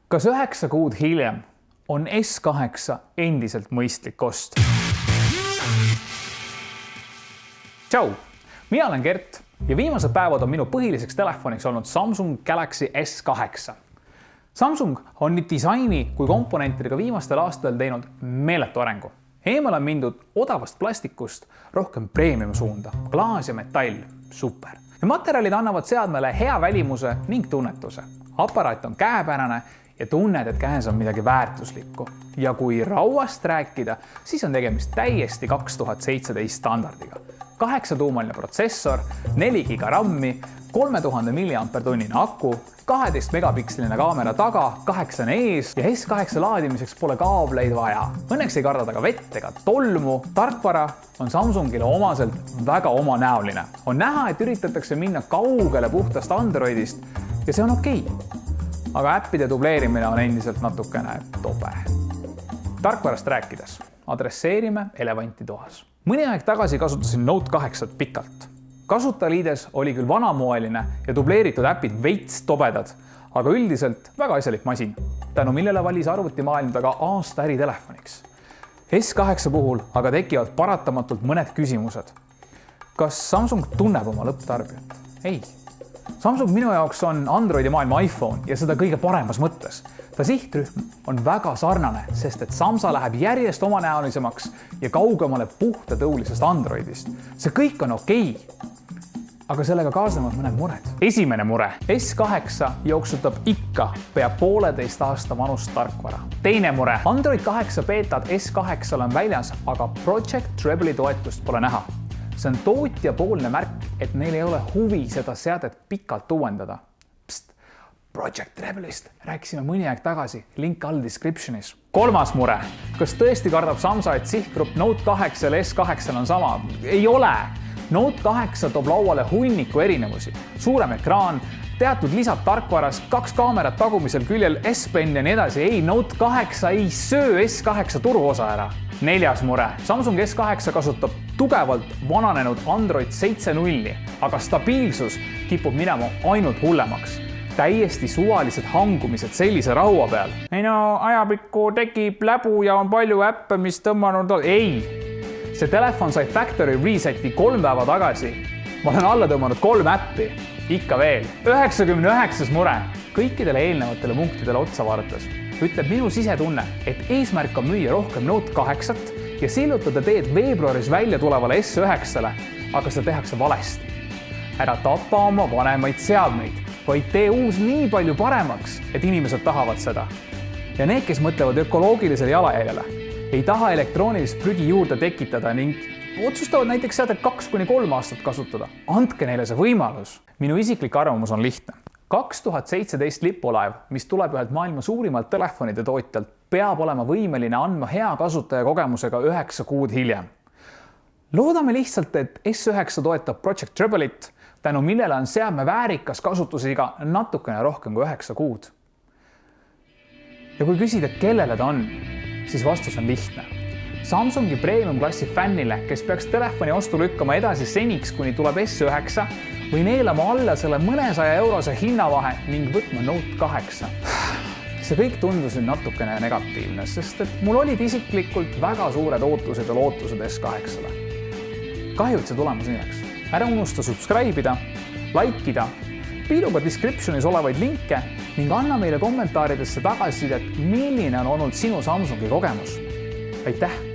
Kas 9 kuud hiljem on S8 endiselt mõistlik ost? Tšau, mina olen Gert ja viimased päevad on minu põhiliseks telefoniks olnud Samsung Galaxy S8. Samsung on nii disaini kui komponentidega viimastel aastatel teinud meeletu arengu. Eemal on mindud odavast plastikust rohkem premium suunda, klaas ja metall, super. Ja materjalid annavad seadmele hea välimuse ning tunnetuse. Aparaat on käepärane ja tunned, et käes on midagi väärtuslikku. Ja kui rauast rääkida, siis on tegemist täiesti 2017 standardiga. 8-tuumaline protsessor, 4 giga rammi, 3000 mAh aku, 12 megapiksline kaamera taga, 8 ees ja S8 laadimiseks pole kaableid vaja. Õnneks ei karda taga vett ega tolmu. Tarkvara on Samsungile omaselt väga omanäoline. On näha, et üritatakse minna kaugele puhtast Androidist ja see on okei. Aga äppide dubleerimine on endiselt natukene tobe. Tarkvarast rääkides, adresseerime elevanti toas. Mõni aeg tagasi kasutasin Note 8 pikalt. Kasutajaliides oli küll vanamoeline ja dubleeritud äpid veits tobedad, aga üldiselt väga asjalik masin, tänu millele valis arvutimaailm taga aasta äritelefoniks. S8 puhul aga tekivad paratamatult mõned küsimused. Kas Samsung tunneb oma lõpptarbijat? Ei. Samsung minu jaoks on Androidi maailma iPhone ja seda kõige paremas mõttes. Ta sihtrühm on väga sarnane, sest et Samsa läheb järjest omanäolisemaks ja kaugemale puhtatõulisest Androidist. See kõik on okei, aga sellega kaasnevad mõned mured. Esimene mure. S8 jooksutab ikka pea 1,5 aasta vanust tarkvara. Teine mure. Android 8 beetad S8 on väljas, aga Project Treble'i toetust pole näha. See on tootjapoolne märk, et neil ei ole huvi seda seadet pikalt uuendada. Project Treble'ist rääkisime mõni aeg tagasi, link all descriptionis. Kolmas mure. Kas tõesti kardab Samsa, et sihtgrupp Note 8 ja S8 on sama? Ei ole. Note 8 toob lauale hunniku erinevusi. Suurem ekraan, teatud lisad tarkvaras, 2 kaamerat tagumisel küljel, S-Pen ja nii edasi. Ei, Note 8 ei söö S8 turuosa ära. Neljas mure. Samsung S8 kasutab tugevalt vananenud Android 7.0, aga stabiilsus kipub minema ainult hullemaks. Täiesti suvalised hangumised sellise raua peal. Ei no, ajapikku tekib läbu ja on palju äppe, mis tõmmanud... Ei! See telefon sai factory reseti 3 päeva tagasi. Ma olen alla tõmmanud 3 äppi. Ikka veel. 99. mure. Kõikidele eelnevatele punktidele otsa vaadates ütleb minu sisetunne, et eesmärk on müüa rohkem Note 8 ja sillutada teed veebruaris välja tulevale S9-le, aga seda tehakse valesti. Ära tapa oma vanemaid seadmeid, vaid tee uus nii palju paremaks, et inimesed tahavad seda. Ja need, kes mõtlevad ökoloogilisele jalajäljele, ei taha elektroonilist prügi juurde tekitada ning otsustavad näiteks seadet 2-3 aastat kasutada. Andke neile see võimalus. Minu isiklik arvamus on lihtne. 2017 lipulaev, mis tuleb ühelt maailma suurimalt telefonide tootjalt, peab olema võimeline andma hea kasutajakogemusega 9 kuud hiljem. Loodame lihtsalt, et S9 toetab Project Treble'it, tänu millele on seadme väärikas kasutusega natukene rohkem kui 9 kuud. Ja kui küsida, kellele ta on, siis vastus on lihtne. Samsungi premium-klassi fännile, kes peaks telefoni ostu lükkama edasi seniks, kuni tuleb S9 või neelama alla selle mõnesaja eurose hinnavahe ning võtma Note 8. See kõik tundus natukene negatiivne, sest et mul olid isiklikult väga suured ootused ja lootused S8-le. Kahju, et see tulemus nii läks. Ära unusta subscribe'ida, likeida, piiluga descriptionis olevaid linke ning anna meile kommentaaridesse tagasisidet, milline on olnud sinu Samsungi kogemus. Aitäh!